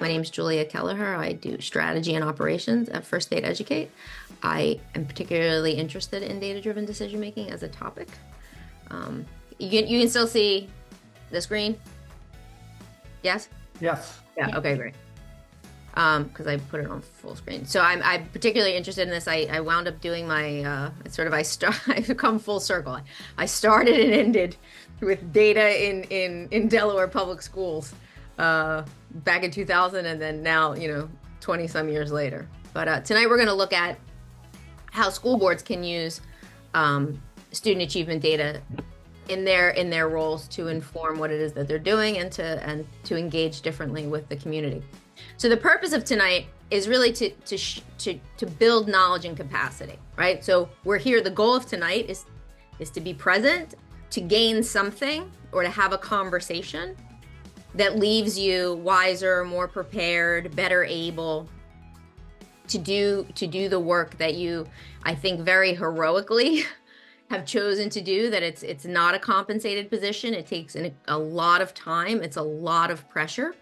My name is Julia Kelleher. I do strategy and operations at First Aid Educate. I am particularly interested in data-driven decision-making as a topic. You can still see the screen? Yes? Yes. Yeah, okay, great. Because I put it on full screen. So I'm particularly interested in this. I wound up doing my, I've come full circle. I started and ended with data in Delaware public schools back in 2000, and then now, 20 some years later. But tonight we're going to look at how school boards can use student achievement data in their roles to inform what it is that they're doing and to engage differently with the community. So the purpose of tonight is really to build knowledge and capacity, right? So we're here. The goal of tonight is to be present, to gain something, or to have a conversation that leaves you wiser, more prepared, better able to do the work that you, I think, very heroically have chosen to do. That it's not a compensated position. It takes a lot of time. It's a lot of pressure.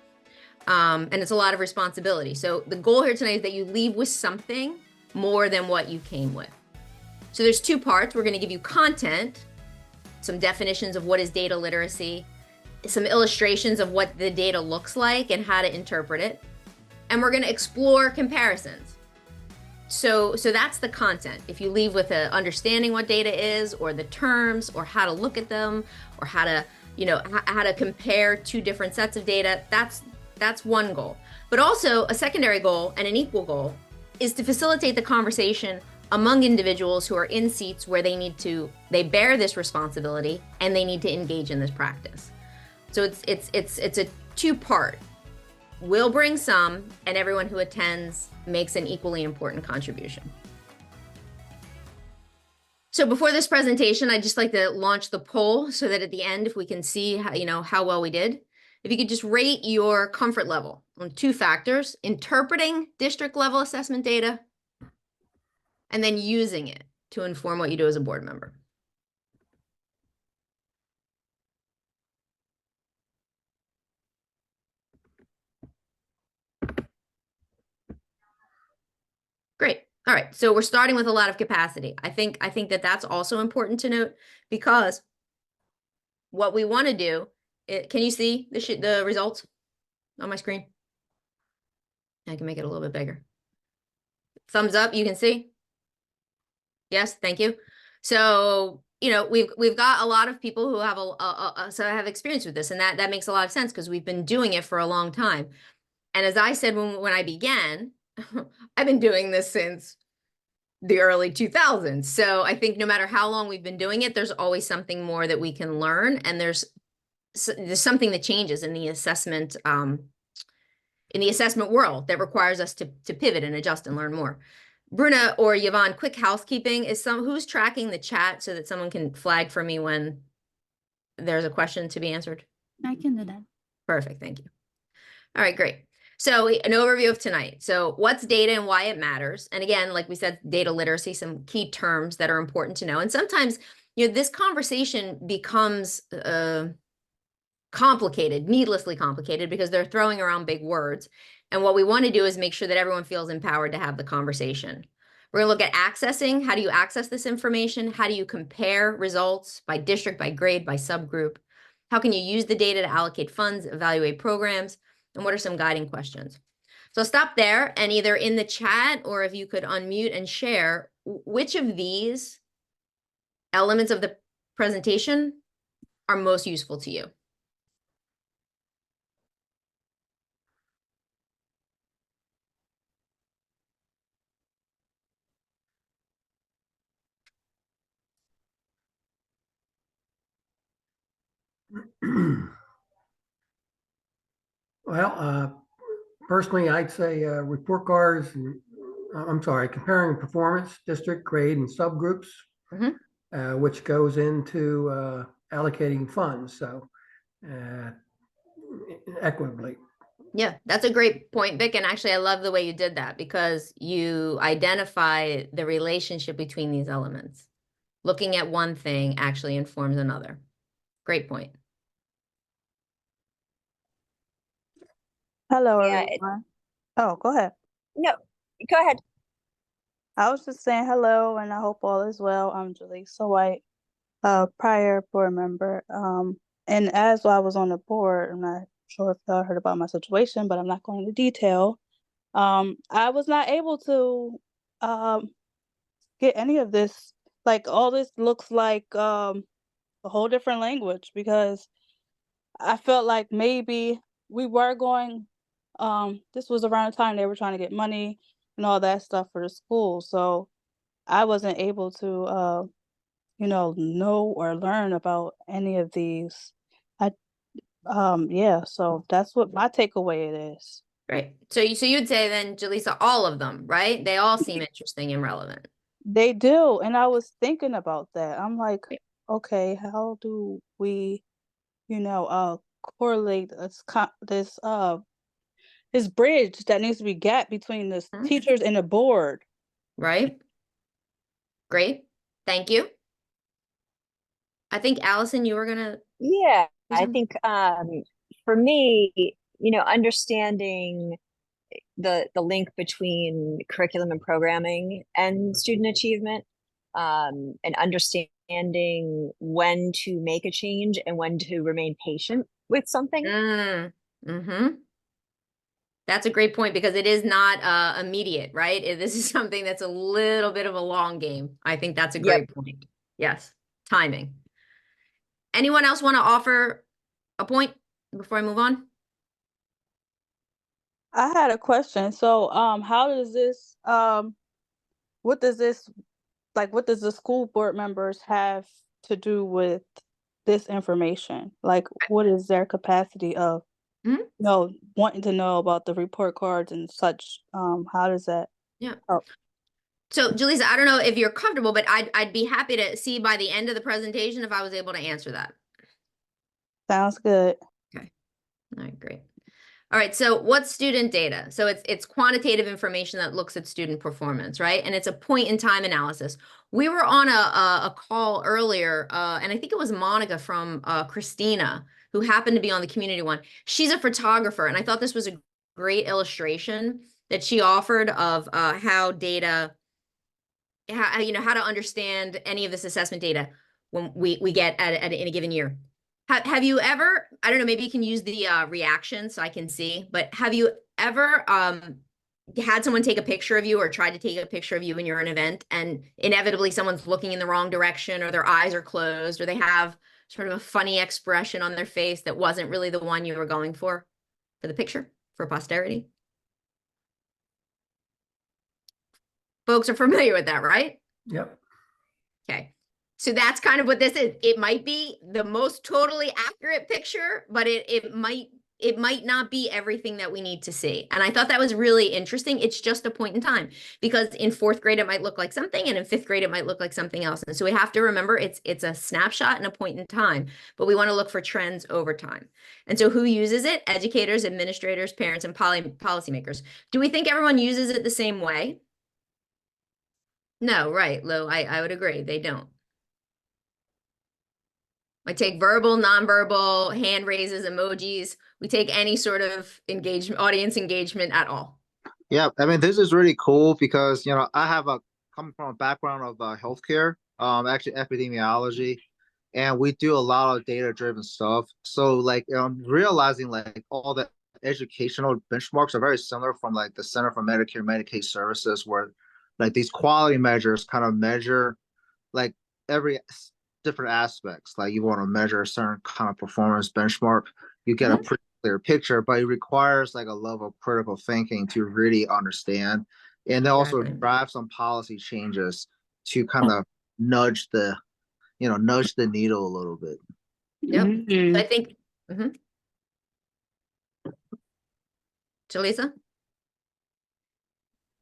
And it's a lot of responsibility. So the goal here tonight is that you leave with something more than what you came with. So there's two parts. We're going to give you content, some definitions of what is data literacy, some illustrations of what the data looks like and how to interpret it. And we're going to explore comparisons. So that's the content. If you leave with understanding what data is, or the terms, or how to look at them, or how to compare two different sets of data, that's one goal. But also a secondary goal and an equal goal is to facilitate the conversation among individuals who are in seats where they bear this responsibility and they need to engage in this practice. So it's a two-part. We'll bring some, and everyone who attends makes an equally important contribution. So before this presentation, I'd just like to launch the poll so that at the end, if we can see how well we did. If you could just rate your comfort level on two factors: interpreting district level assessment data and then using it to inform what you do as a board member. Great. All right. So we're starting with a lot of capacity. I think that that's also important to note, because what we want to do, can you see the results on my screen? I can make it a little bit bigger. Thumbs up, you can see? Yes, thank you. So, we've got a lot of people who have experience with this, and that makes a lot of sense because we've been doing it for a long time. And as I said when I began, I've been doing this since the early 2000s. So I think no matter how long we've been doing it, there's always something more that we can learn, and there's something that changes in the assessment world that requires us to pivot and adjust and learn more. Bruna or Yvonne, quick housekeeping. Who's tracking the chat so that someone can flag for me when there's a question to be answered? I can do that. Perfect, thank you. All right, great. So an overview of tonight. So what's data and why it matters? And again, like we said, data literacy, some key terms that are important to know. And sometimes, this conversation becomes complicated, needlessly complicated, because they're throwing around big words. And what we want to do is make sure that everyone feels empowered to have the conversation. We're going to look at accessing. How do you access this information? How do you compare results by district, by grade, by subgroup? How can you use the data to allocate funds, evaluate programs? And what are some guiding questions? So I'll stop there, and either in the chat or if you could unmute and share which of these elements of the presentation are most useful to you. Well, personally, I'd say report cards, comparing performance, district, grade, and subgroups, which goes into allocating funds, so equitably. Yeah, that's a great point, Vic. And actually, I love the way you did that, because you identify the relationship between these elements. Looking at one thing actually informs another. Great point. Hello, Yeah, everyone. Oh, go ahead. no, go ahead. I was just saying hello, and I hope all is well. I'm Jaleesa White, prior board member. And as I was on the board, I'm not sure if y'all heard about my situation, but I'm not going into detail. I was not able to um get any of this. Like all this looks like a whole different language because I felt like maybe we were going, this was around the time they were trying to get money and all that stuff for the school. So I wasn't able to, know or learn about any of these. I, yeah, so that's what my takeaway it is. Great. So you'd say then, Jaleesa, all of them, right? They all seem interesting and relevant. They do. And I was thinking about that. I'm like, okay, how do we, correlate this bridge that needs to be gap between the Mhm. teachers and the board. Right? Great. Thank you. I think Allison, you were gonna Yeah, say I something? think for me, understanding the link between curriculum and programming and student achievement, and understanding when to make a change and when to remain patient with something. Mm-hmm. That's a great point because it is not immediate, right? This is something that's a little bit of a long game. I think that's a Yep. great point. Yes. Timing. Anyone else want to offer a point before I move on? I had a question. So, how does this, what does this, what does the school board members have to do with this information? Like, what is their capacity of, Mhm. wanting to know about the report cards and such? How does that Yeah. help? So, Jaleesa, I don't know if you're comfortable, but I'd be happy to see by the end of the presentation if I was able to answer that. Sounds good. Okay. All right, great. All right, so what's student data? So it's quantitative information that looks at student performance, right? And it's a point in time analysis. We were on a call earlier, and I think it was Monica from Christina, who happened to be on the community one. She's a photographer, and I thought this was a great illustration that she offered of how data, how to understand any of this assessment data when we get in a given year. Have you ever, I don't know, maybe you can use the reaction so I can see, but have you ever had someone take a picture of you or tried to take a picture of you when you're at an event and inevitably someone's looking in the wrong direction or their eyes are closed or they have sort of a funny expression on their face that wasn't really the one you were going for the picture, for posterity? Folks are familiar with that, right? Yep. Okay. So that's kind of what this is. It might be the most totally accurate picture, but it might not be everything that we need to see. And I thought that was really interesting. It's just a point in time because in fourth grade it might look like something and in fifth grade it might look like something else. And so we have to remember it's a snapshot and a point in time, but we want to look for trends over time. And so who uses it? Educators, administrators, parents, and policymakers. Do we think everyone uses it the same way? No, right, Lou. I would agree. They don't. I take verbal, nonverbal, hand raises, emojis. We take any sort of engagement, audience engagement at all. Yeah, I mean, this is really cool because, I have coming from a background of healthcare, actually epidemiology, and we do a lot of data-driven stuff. So like, realizing like all the educational benchmarks are very similar from like the Center for Medicare and Medicaid Services, where like these quality measures kind of measure like every different aspects. Like you want to measure a certain kind of performance benchmark, you get a Mhm. pretty clear picture, but it requires like a level of critical thinking to really understand, and then also Exactly. drive some policy changes to kind of nudge the nudge the needle a little bit. Yep. So Mhm. I think, Jaleesa?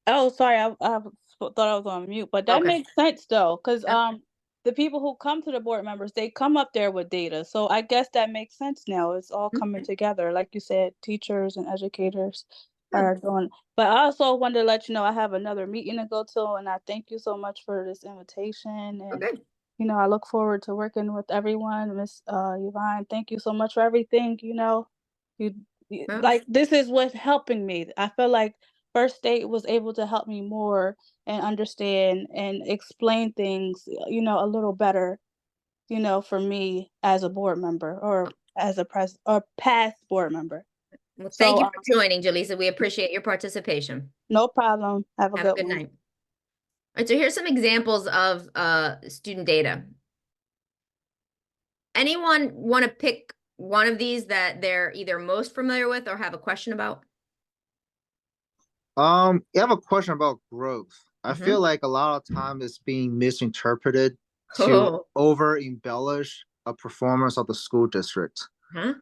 Oh, sorry, I thought I was on mute, but that Okay. makes sense though, because Yep. the people who come to the board members, they come up there with data. So I guess that makes sense now. It's all Mhm. coming together. Like you said, teachers and educators Good. are doing. But I also wanted to let you know I have another meeting to go to, and I thank you so much for this invitation. And Okay. I look forward to working with everyone. Miss Yvonne, thank you so much for everything. You Yeah. Like, this is what's helping me. I feel like First State was able to help me more and understand and explain things, a little better, for me as a board member or as a or past board member. Well, thank So, you for joining, Jaleesa. We appreciate your participation. no problem. Have a Have a good good one. night. All right, so here's some examples of student data. Anyone want to pick one of these that they're either most familiar with or have a question about? I have a question about growth. I Mhm. feel like a lot of time it's being misinterpreted to Oh. over embellish a performance of the school district. Huh?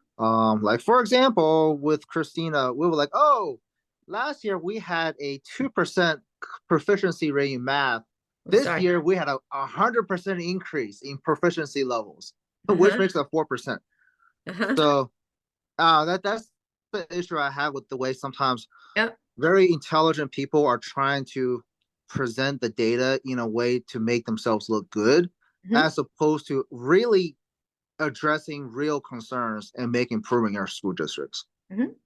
Like for example, with Christina, we were like, oh, last year we had a 2% proficiency rate in math. Oh, This sorry. year we had a 100% increase in proficiency levels, which Uh-huh. makes it 4%. Uh-huh. So that's the issue I have with the way sometimes Yep. very intelligent people are trying to present the data in a way to make themselves look good, Mhm. as opposed to really addressing real concerns and make improving our school districts. Mhm.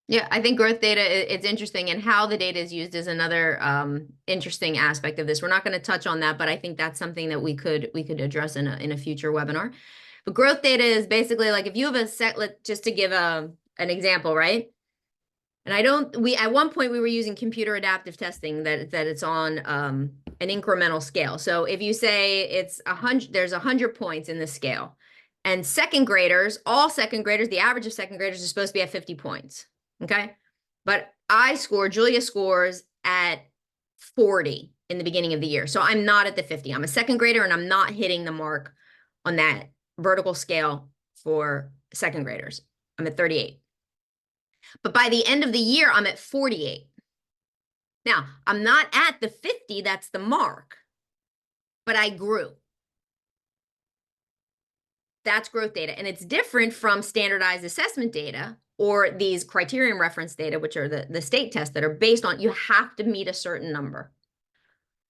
Yeah, I think growth data, it's interesting, and how the data is used is another interesting aspect of this. We're not going to touch on that, but I think that's something that we could address in a future webinar. But growth data is basically like if you have a set, just to give an example, right? And at one point we were using computer adaptive testing that it's on an incremental scale. So if you say it's 100, there's 100 points in the scale, and all second graders, the average of second graders is supposed to be at 50 points. Okay. But Julia scores at 40 in the beginning of the year. So I'm not at the 50. I'm a second grader and I'm not hitting the mark on that vertical scale for second graders. I'm at 38. But by the end of the year, I'm at 48. Now, I'm not at the 50, that's the mark, but I grew. That's growth data. And it's different from standardized assessment data or these criterion reference data, which are the state tests that are based on you have to meet a certain number.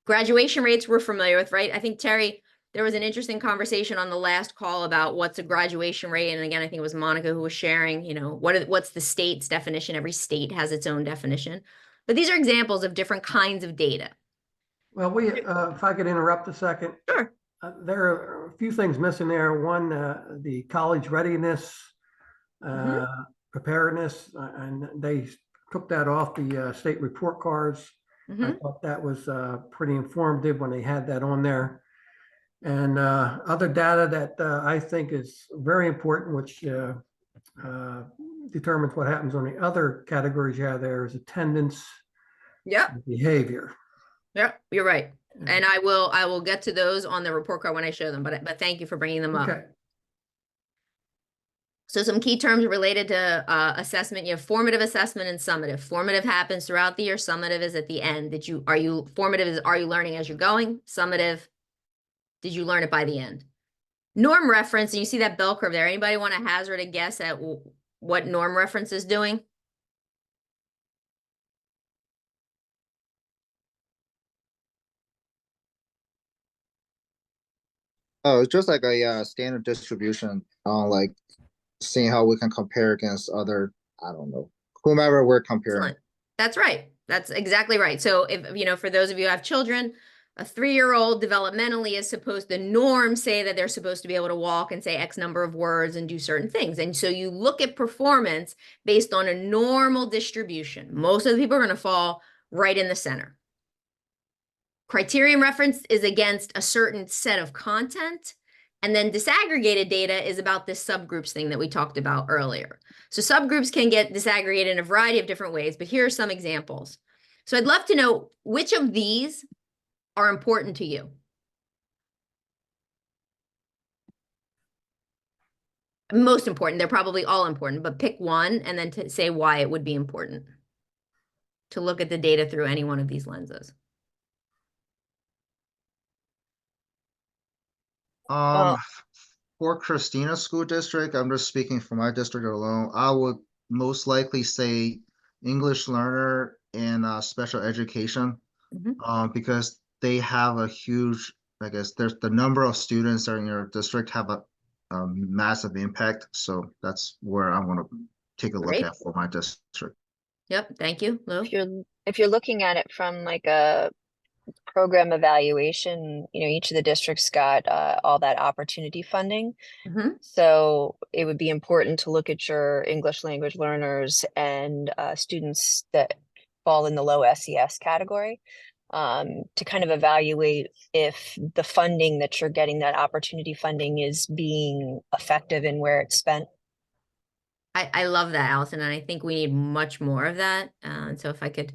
Graduation rates we're familiar with, right? I think, Terry, there was an interesting conversation on the last call about what's a graduation rate. And again, I think it was Monica who was sharing, what's the state's definition? Every state has its own definition. But these are examples of different kinds of data. Well, if I could interrupt a second. Sure. There are a few things missing there. One, the college readiness, preparedness, and they took that off the state report cards. I thought that was pretty informative when they had that on there. And other data that I think is very important, which determines what happens on the other categories you have there, is attendance, behavior. Yep, you're right. And I will get to those on the report card when I show them, but thank you for bringing them up. Okay. So some key terms related to assessment, you have formative assessment and summative. Formative happens throughout the year, summative is at the end. Formative is, are you learning as you're going? Summative, did you learn it by the end? Norm reference, and you see that bell curve there. Anybody want to hazard a guess at what norm reference is doing? Oh, it's just like a standard distribution on like seeing how we can compare against other, I don't know, whomever we're comparing. Excellent. That's right. That's exactly right. So if, for those of you who have children, a 3-year-old developmentally is supposed, the norms say that they're supposed to be able to walk and say X number of words and do certain things. And so you look at performance based on a normal distribution. Most of the people are going to fall right in the center. Criterion reference is against a certain set of content. And then disaggregated data is about this subgroups thing that we talked about earlier. So subgroups can get disaggregated in a variety of different ways, but here are some examples. So I'd love to know which of these are important to you. Most important, they're probably all important, but pick one and then to say why it would be important to look at the data through any one of these lenses. For Christina School District, I'm just speaking for my district alone, I would most likely say English learner and special education, because they have a huge, I guess, there's the number of students that are in your district have a massive impact. So that's where I want to take a look Great. at for my district. Yep. Thank you, Lou. If you're looking at it from like a program evaluation, each of the districts got all that opportunity funding. Mm-hmm. So it would be important to look at your English language learners and students that fall in the low SES category, to kind of evaluate if the funding that you're getting, that opportunity funding, is being effective in where it's spent. I love that, Allison, and I think we need much more of that. And so if I could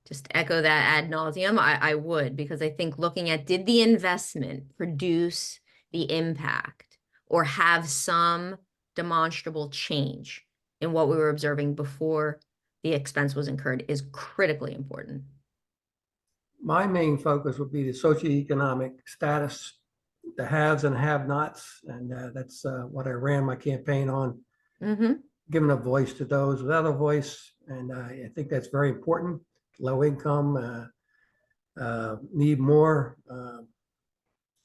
just echo that ad nauseum, I would, because I think looking at, did the investment produce the impact or have some demonstrable change in what we were observing before the expense was incurred is critically important. My main focus would be the socioeconomic status, the haves and have-nots, and that's what I ran my campaign on, Mm-hmm. giving a voice to those without a voice, and I think that's very important. Low income need more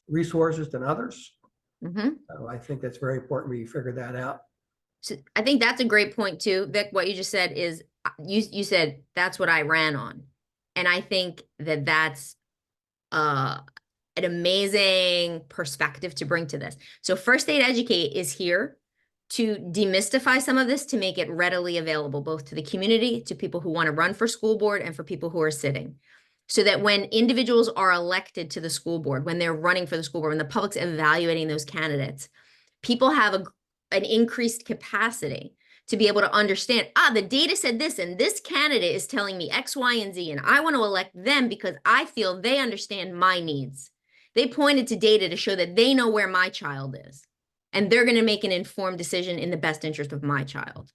resources than others. Mm-hmm. So I think that's very important we figure that out. So I think that's a great point too, Vic. What you just said is, you said that's what I ran on, and I think that that's an amazing perspective to bring to this. So First Aid Educate is here to demystify some of this, to make it readily available both to the community, to people who want to run for school board, and for people who are sitting. So that when individuals are elected to the school board, when they're running for the school board, when the public's evaluating those candidates, people have an increased capacity to be able to understand, the data said this, and this candidate is telling me X, Y, and Z, and I want to elect them because I feel they understand my needs. They pointed to data to show that they know where my child is, and they're going to make an informed decision in the best interest of my child.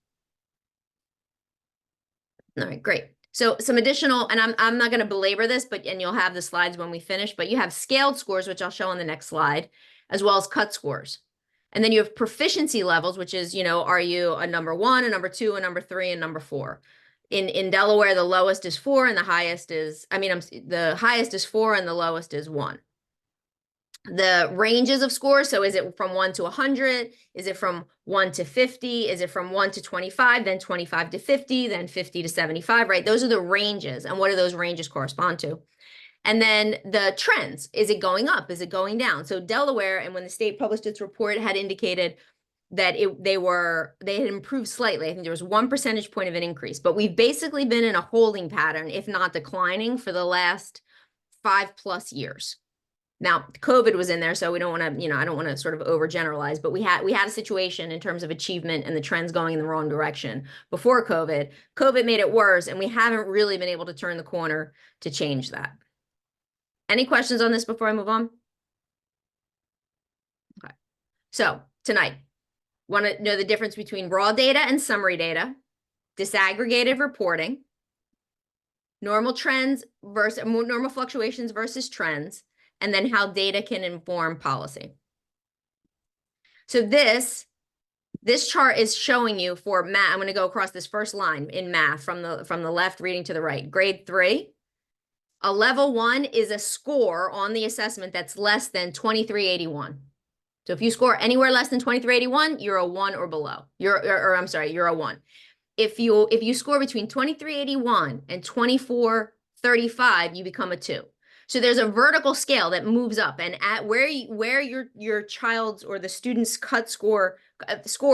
All right, great. So some additional, and I'm not going to belabor this, and you'll have the slides when we finish, but you have scaled scores, which I'll show on the next slide, as well as cut scores. And then you have proficiency levels, which is, are you a number 1, a number 2, a number 3, and number 4? In Delaware, the lowest is 4 and the highest is, the highest is 4 and the lowest is 1. The ranges of scores, so is it from 1 to 100? Is it from 1 to 50? Is it from 1 to 25, then 25 to 50, then 50 to 75, right? Those are the ranges, and what do those ranges correspond to? And then the trends, is it going up? Is it going down? So Delaware, and when the state published its report, had indicated that they had improved slightly. I think there was 1 percentage point of an increase, but we've basically been in a holding pattern, if not declining, for the last 5+ years. Now, COVID was in there, so we don't want to, I don't want to sort of overgeneralize, but we had a situation in terms of achievement and the trends going in the wrong direction before COVID. COVID made it worse, and we haven't really been able to turn the corner to change that. Any questions on this before I move on? Okay. So tonight, want to know the difference between raw data and summary data, disaggregated reporting, normal trends versus normal fluctuations versus trends, and then how data can inform policy. So this chart is showing you for math. I'm going to go across this first line in math from the left reading to the right. Grade 3. A level 1 is a score on the assessment that's less than 2381. So if you score anywhere less than 2381, you're a 1 or below. You're a 1. If you score between 2381 and 2435, you become a 2. So there's a vertical scale that moves up, and at where your child's or the student's cut score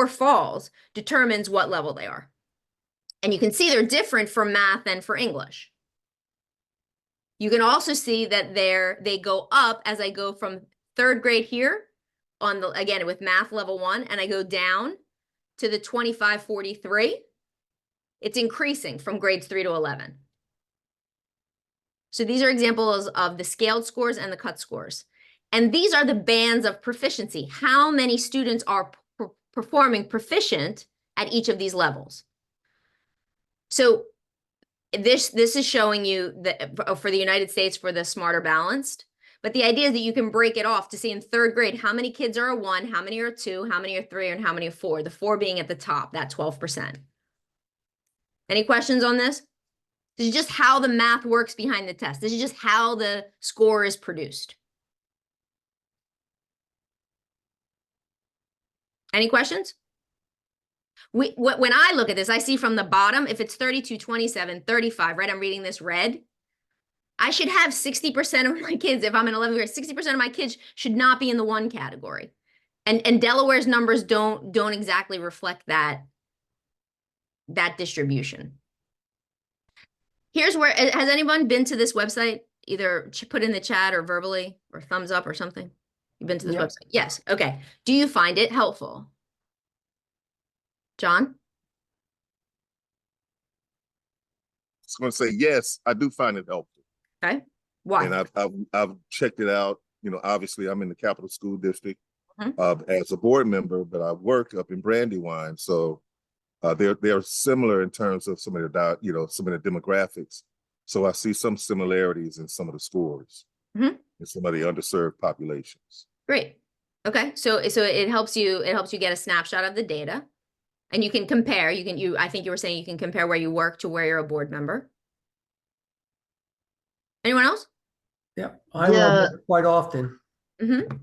falls determines what level they are. And you can see they're different for math and for English. You can also see that they go up as I go from 3rd grade here again with math level 1, and I go down to the 2543. It's increasing from grades 3 to 11. So these are examples of the scaled scores and the cut scores. And these are the bands of proficiency. How many students are performing proficient at each of these levels? So this is showing you that for the United States for the smarter balanced. But the idea is that you can break it off to see in 3rd grade how many kids are a 1, how many are a 2, how many are 3, and how many are 4. The 4 being at the top, that 12%. Any questions on this? This is just how the math works behind the test. This is just how the score is produced. Any questions? When I look at this, I see from the bottom, if it's 32, 27, 35, right? I'm reading this red. I should have 60% of my kids, if I'm in 11th grade, 60% of my kids should not be in the 1 category. And Delaware's numbers don't exactly reflect that distribution. Here's where, has anyone been to this website? Either put in the chat or verbally or thumbs up or something? You've been to this Yep. website? Yes. Okay. Do you find it helpful? John? I was going to say, yes, I do find it helpful. Okay. Why? And I've checked it out. You know, obviously I'm in the Capital School District Mhm. as a board member, but I work up in Brandywine. So they're similar in terms of some of the demographics. So I see some similarities in some of the scores Mhm. in some of the underserved populations. Great. Okay. So it helps you get a snapshot of the data. And you can compare, I think you were saying you can compare where you work to where you're a board member. Anyone else? Yeah, I Yeah. love it quite often. Mm-hmm.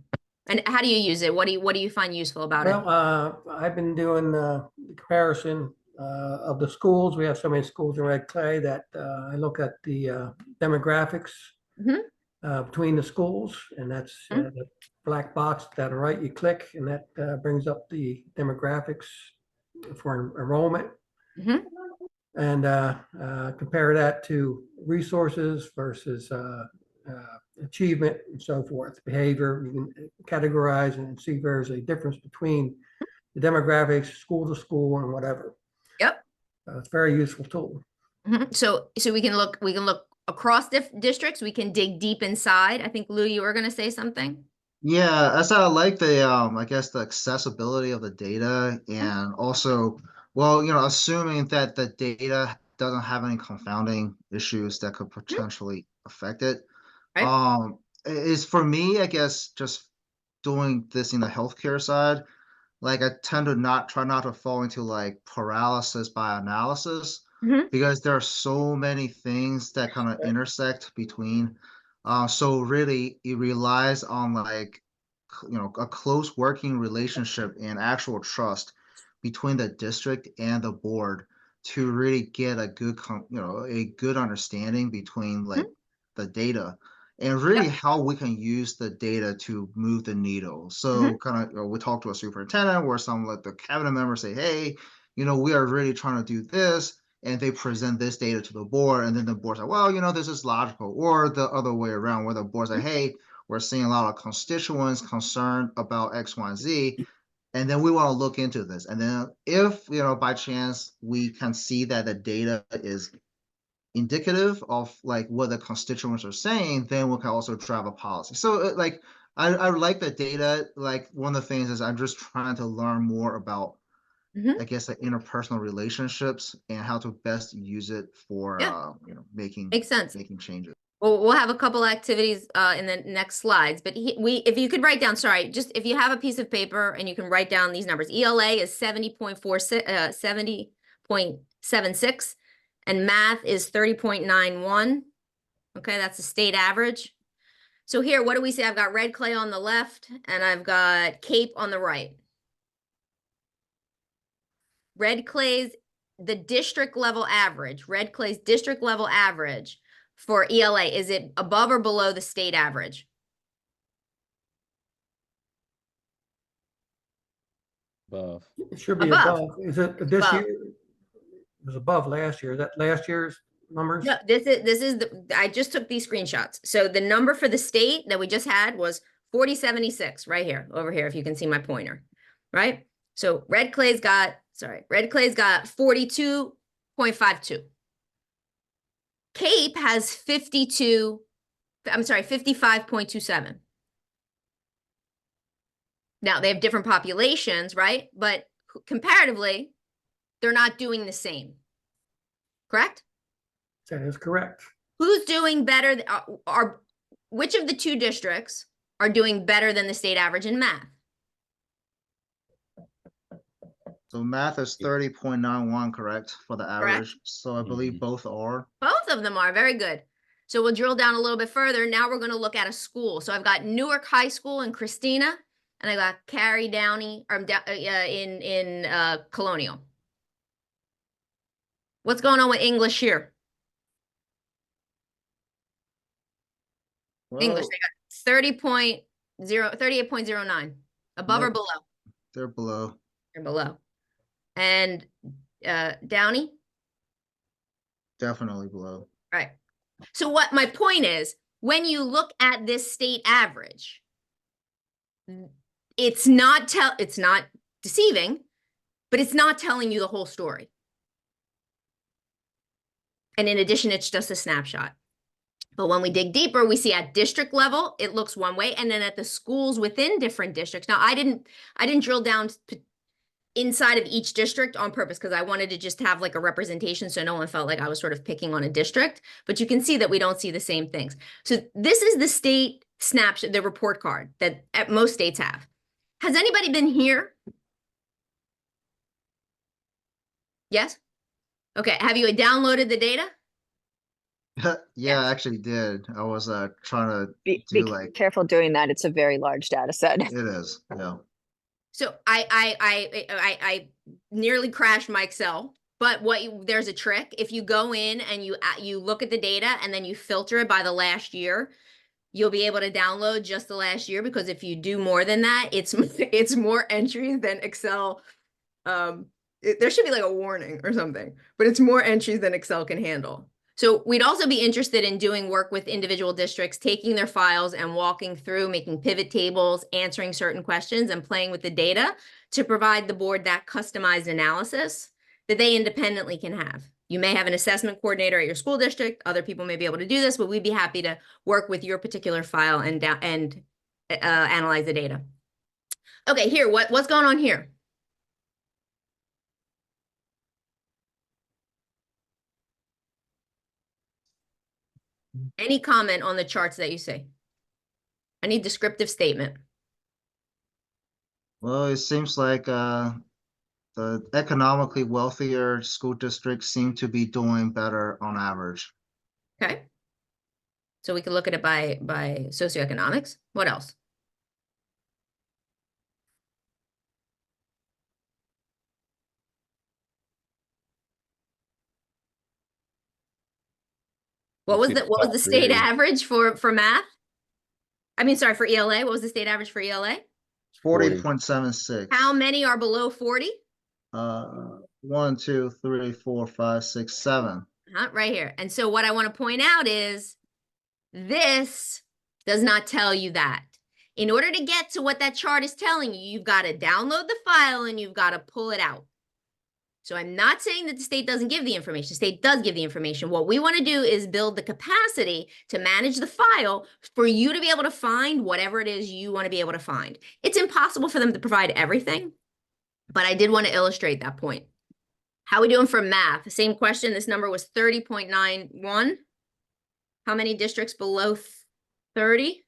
And how do you use it? What do you find useful about it? Well, I've been doing the comparison of the schools. We have so many schools in Red Clay that I look at the demographics Mhm. between the schools, and that's Mhm. the black box down the right. You click, and that brings up the demographics for enrollment, Mhm. and compare that to resources versus achievement and so forth, behavior. You can categorize and see if there's a difference between the demographics, school to school, and whatever. Yep. It's a very useful tool. Mhm. So we can look across districts. We can dig deep inside. I think Lou, you were going to say something. Yeah, as I like the I guess the accessibility of the data, and also, well, assuming that the data doesn't have any confounding issues that could potentially affect it. Right. Is for me, I guess, just doing this in the healthcare side, like I tend to try not to fall into like paralysis by analysis, Mhm. because there are so many things that kind of intersect between. So really it relies on like a close working relationship and actual trust between the district and the board to really get a good understanding between like Mhm. the data, and really Yep. how we can use the data to move the needle. So Mhm. kind of, we talk to a superintendent where some like the cabinet members say, hey, we are really trying to do this, and they present this data to the board, and then the board's like, well, this is logical. Or the other way around, where the board's like, hey, we're seeing a lot of constituents concerned about X, Y, and Z, and then we want to look into this. And then if, by chance we can see that the data is indicative of like what the constituents are saying, then we can also drive a policy. So like I like the data. Like one of the things is I'm just trying to learn more about, Mhm. I guess, the interpersonal relationships and how to best use it for Yeah. making Makes sense. changes. Well, we'll have a couple activities in the next slides, but if you could write down, sorry, just if you have a piece of paper and you can write down these numbers. ELA is 70.76, and math is 30.91. Okay, that's the state average. So here, what do we say? I've got Red Clay on the left and I've got Cape on the right. Red Clay's district level average for ELA, is it above or below the state average? Above. It should be Above. above. Is it this Above. year? It was above last year. Is that last year's numbers? No, this is I just took these screenshots. So the number for the state that we just had was 4076 right here, over here, if you can see my pointer, right? So Red Clay's got 42.52. Cape has 55.27. Now they have different populations, right? But comparatively, they're not doing the same. Correct? That is correct. Who's doing better? Which of the two districts are doing better than the state average in math? So math is 30.91, correct, for the average. Correct. So I believe both are. Both of them are very good. So we'll drill down a little bit further. Now we're going to look at a school. So I've got Newark High School in Christina, and I got Cary Downey in Colonial. What's going on with English here? English, Well, they got 38.09. Above or nope, below? they're below. They're below. And Downey? Definitely below. Right. So what my point is, when you look at this state average, it's not deceiving, but it's not telling you the whole story. And in addition, it's just a snapshot. But when we dig deeper, we see at district level, it looks one way. And then at the schools within different districts. Now, I didn't drill down inside of each district on purpose because I wanted to just have like a representation so no one felt like I was sort of picking on a district. But you can see that we don't see the same things. So this is the state snapshot, the report card that most states have. Has anybody been here? Yes? Okay. Have you downloaded the data? Yeah, I actually did. I was trying to Be do like careful doing that. It's a very large data set. it is. Yeah. So I nearly crashed my Excel, but there's a trick. If you go in and you look at the data and then you filter it by the last year, you'll be able to download just the last year, because if you do more than that, it's more entries than Excel. There should be like a warning or something, but it's more entries than Excel can handle. So we'd also be interested in doing work with individual districts, taking their files and walking through, making pivot tables, answering certain questions, and playing with the data to provide the board that customized analysis that they independently can have. You may have an assessment coordinator at your school district. Other people may be able to do this, but we'd be happy to work with your particular file and analyze the data. Okay, here, what's going on here? Any comment on the charts that you see? I need descriptive statement. Well, it seems like the economically wealthier school districts seem to be doing better on average. Okay. So we can look at it by socioeconomics. What else? What was the state average for math? I mean, sorry, for ELA. What was the state average for ELA? 40.76. How many are below 40? 1, 2, 3, 4, 5, 6, 7. Right here. And so what I want to point out is this does not tell you that. In order to get to what that chart is telling you, you've got to download the file and you've got to pull it out. So I'm not saying that the state doesn't give the information. The state does give the information. What we want to do is build the capacity to manage the file for you to be able to find whatever it is you want to be able to find. It's impossible for them to provide everything, but I did want to illustrate that point. How are we doing for math? Same question. This number was 30.91. How many districts below 30?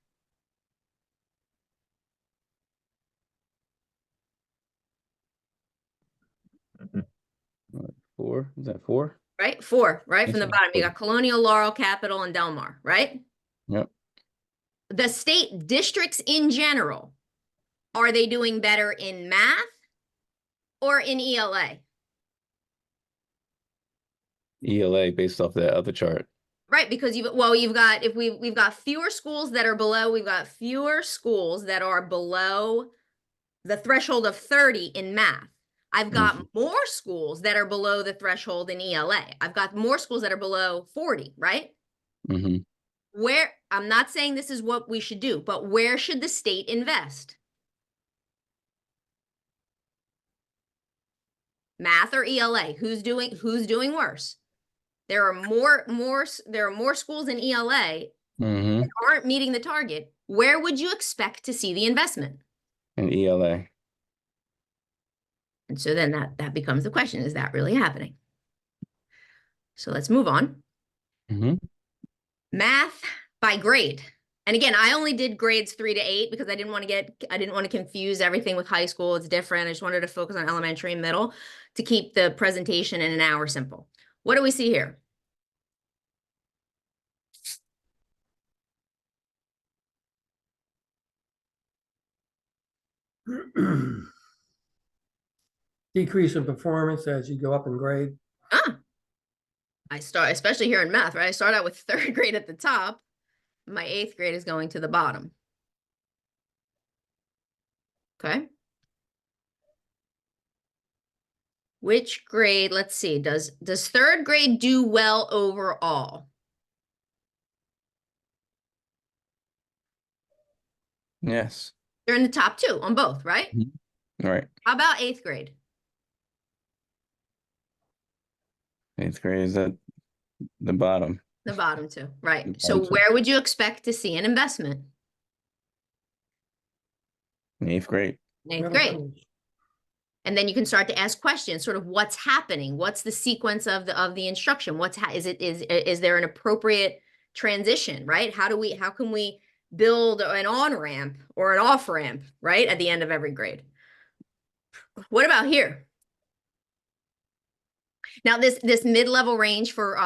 Four? Is that four? Right? 4, right? From the Yes, bottom. You got Colonial, Laurel, Capital, and Delmar, right? Yep. The state districts in general, are they doing better in math or in ELA? ELA based off that other chart. Right, because we've got fewer schools that are below, we've got fewer schools that are below the threshold of 30 in math. I've got more schools that are below the threshold in ELA. I've got more schools that are below 40, right? Where, I'm not saying this is what we should do, but where should the state invest? Math or ELA? Who's doing worse? There are more schools in ELA that aren't meeting the target. Where would you expect to see the investment? In ELA. And so then that becomes the question, is that really happening? So let's move on. Math by grade. And again, I only did grades 3 to 8 because I didn't want to confuse everything with high school. It's different. I just wanted to focus on elementary and middle to keep the presentation in an hour simple. What do we see here? Decrease in performance as you go up in grade. I start, especially here in math, right? I start out with third grade at the top. My eighth grade is going to the bottom. Okay. Which grade, let's see, does third grade do well overall? Yes. They're in the top two on both, right? Mhm. All right. How about eighth grade? Eighth grade is at the bottom. The bottom two, right? The So bottom two. where would you expect to see an investment? In eighth grade. In eighth Middle grade. schools. And then you can start to ask questions, sort of what's happening? What's the sequence of the instruction? Is there an appropriate transition, right? How can we build an on-ramp or an off-ramp, right? At the end of every grade. What about here? Now this mid-level range for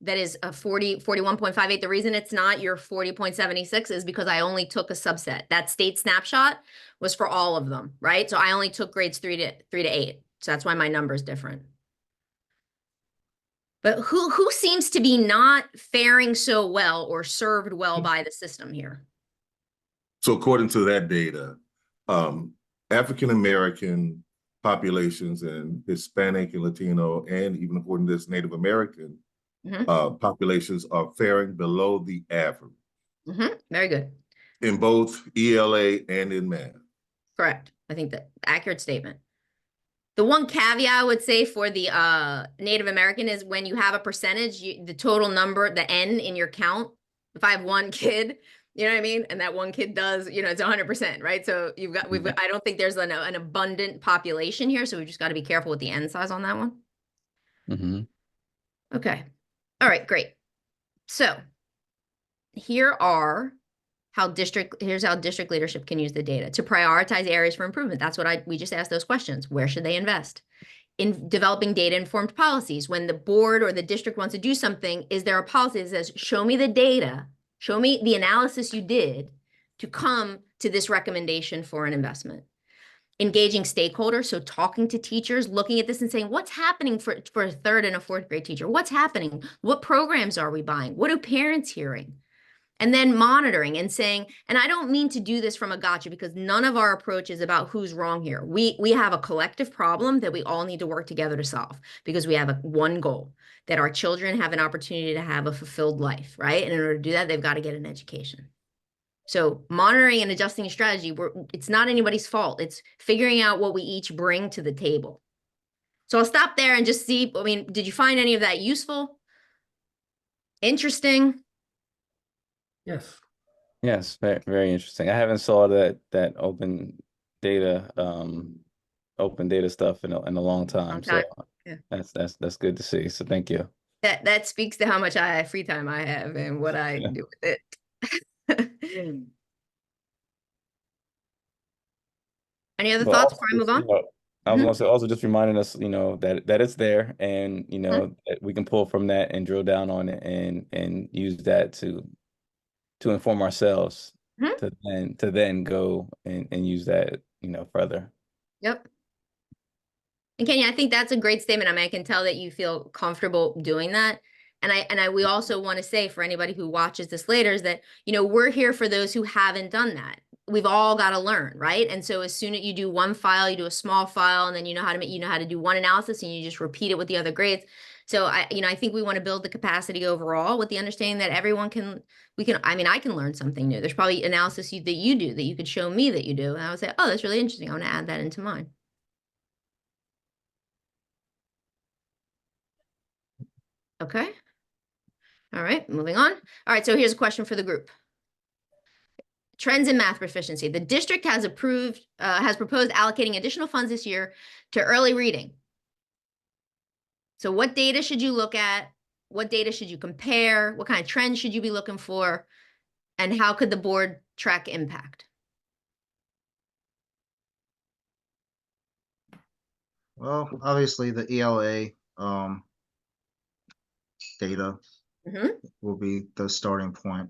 that is a 41.58. The reason it's not your 40.76 is because I only took a subset. That state snapshot was for all of them, right? So I only took grades 3 to 8. So that's why my number is different. But who seems to be not faring so well or served well by the system here? So according to that data, African American populations and Hispanic and Latino, and even according to this Native American populations are faring below the average. Very good. In both ELA and in math. Correct. I think that accurate statement. The one caveat I would say for the Native American is when you have a percentage, the total number, the N in your count, if I have one kid, you know what I mean? And that one kid does, you know, it's 100%, right? So I don't think there's an abundant population here. So we've just got to be careful with the N size on that one. Mm-hmm. Okay. All right, great. So here's how district leadership can use the data to prioritize areas for improvement. That's what we just asked those questions. Where should they invest? In developing data-informed policies. When the board or the district wants to do something, is there a policy that says, show me the data, show me the analysis you did to come to this recommendation for an investment? Engaging stakeholders, so talking to teachers, looking at this and saying, what's happening for a third and a fourth grade teacher? What's happening? What programs are we buying? What are parents hearing? And then monitoring and saying, and I don't mean to do this from a gotcha because none of our approach is about who's wrong here. We have a collective problem that we all need to work together to solve because we have one goal, that our children have an opportunity to have a fulfilled life, right? And in order to do that, they've got to get an education. So monitoring and adjusting a strategy, it's not anybody's fault. It's figuring out what we each bring to the table. So I'll stop there and just see, I mean, did you find any of that useful? Interesting? Yes. Yes, very, very interesting. I haven't saw that open data stuff in a long time. So yeah. that's good to see. So thank you. That speaks to how much free time I have and what I do with it. Any other thoughts before I move on? I was also just reminding us, that it's there, and that we can pull from that and drill down on it and use that to inform ourselves to then go and use that further. Yep. And Kenya, I think that's a great statement. I mean, I can tell that you feel comfortable doing that. And we also want to say for anybody who watches this later is that, we're here for those who haven't done that. We've all got to learn, right? And so as soon as you do one file, you do a small file, and then you know how to do one analysis, and you just repeat it with the other grades. So I think we want to build the capacity overall with the understanding that I can learn something new. There's probably analysis that you do that you could show me that you do. And I would say, oh, that's really interesting. I want to add that into mine. Okay. All right, moving on. All right, so here's a question for the group. Trends in math proficiency. The district has proposed allocating additional funds this year to early reading. So what data should you look at? What data should you compare? What kind of trends should you be looking for? And how could the board track impact? Well, obviously the ELA data will be the starting point.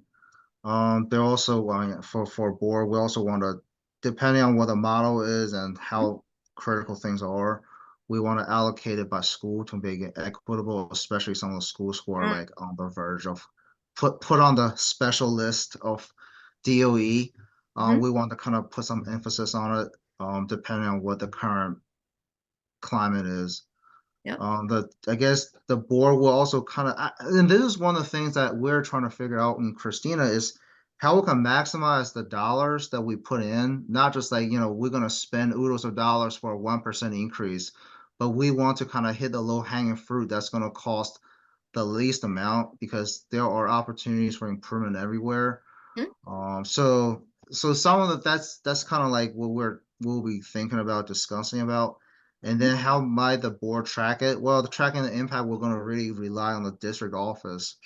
They're also for board, we also want to, depending on what the model is and how critical things are, we want to allocate it by school to make it equitable, especially some of the schools who are like on the verge of put on the special list of DOE. We want to kind of put some emphasis on it, depending on what the current climate is. Yep. I guess the board will also kind of, and this is one of the things that we're trying to figure out in Christina is how we can maximize the dollars that we put in, not just like, we're going to spend oodles of dollars for a 1% increase, but we want to kind of hit the low hanging fruit that's going to cost the least amount because there are opportunities for improvement everywhere. So some of that's kind of like what we'll be thinking about discussing about. And then how might the board track it? Well, the tracking the impact, we're going to really rely on the district office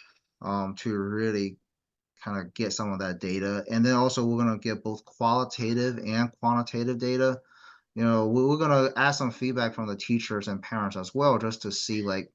to really kind of get some of that data. And then also we're going to get both qualitative and quantitative data. We're going to ask some feedback from the teachers and parents as well, just to see like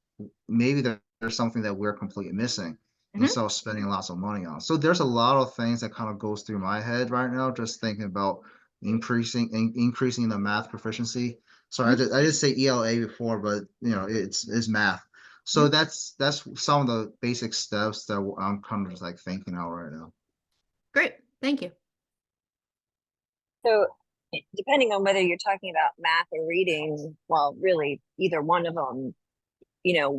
maybe there's something that we're completely missing instead of spending lots of money on. So there's a lot of things that kind of goes through my head right now, just thinking about increasing the math proficiency. Sorry, I did say ELA before, but it's math. So that's some of the basic steps that I'm kind of just like thinking out right now. Great, thank you. So depending on whether you're talking about math or reading, well, really either one of them,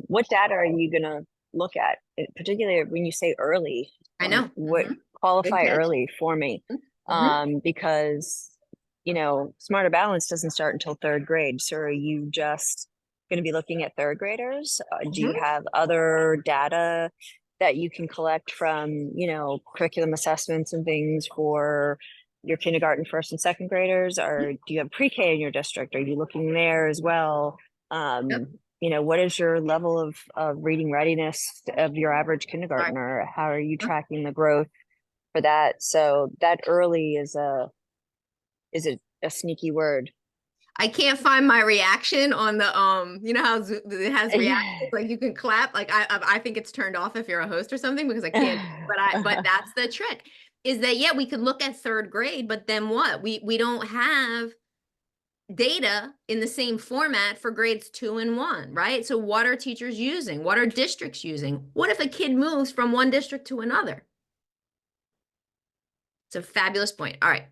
what data are you going to look at? Particularly when you say early, I know. What qualify early for me? Because Smarter Balance doesn't start until third grade. So are you just going to be looking at third graders? Do you have other data that you can collect from, curriculum assessments and things for your kindergarten, first and second graders? Or do you have pre-K in your district? Are you looking there as well? What is your level of reading readiness of your average kindergartner? How are you tracking the growth for that? So that early is a sneaky word. I can't find my reaction on the how it has reactions, like you can clap. Like I think it's turned off if you're a host or something because I can't. But that's the trick. Is that we could look at third grade, but then what? We don't have data in the same format for grades 2 and 1, right? So what are teachers using? What are districts using? What if a kid moves from one district to another? It's a fabulous point. All right.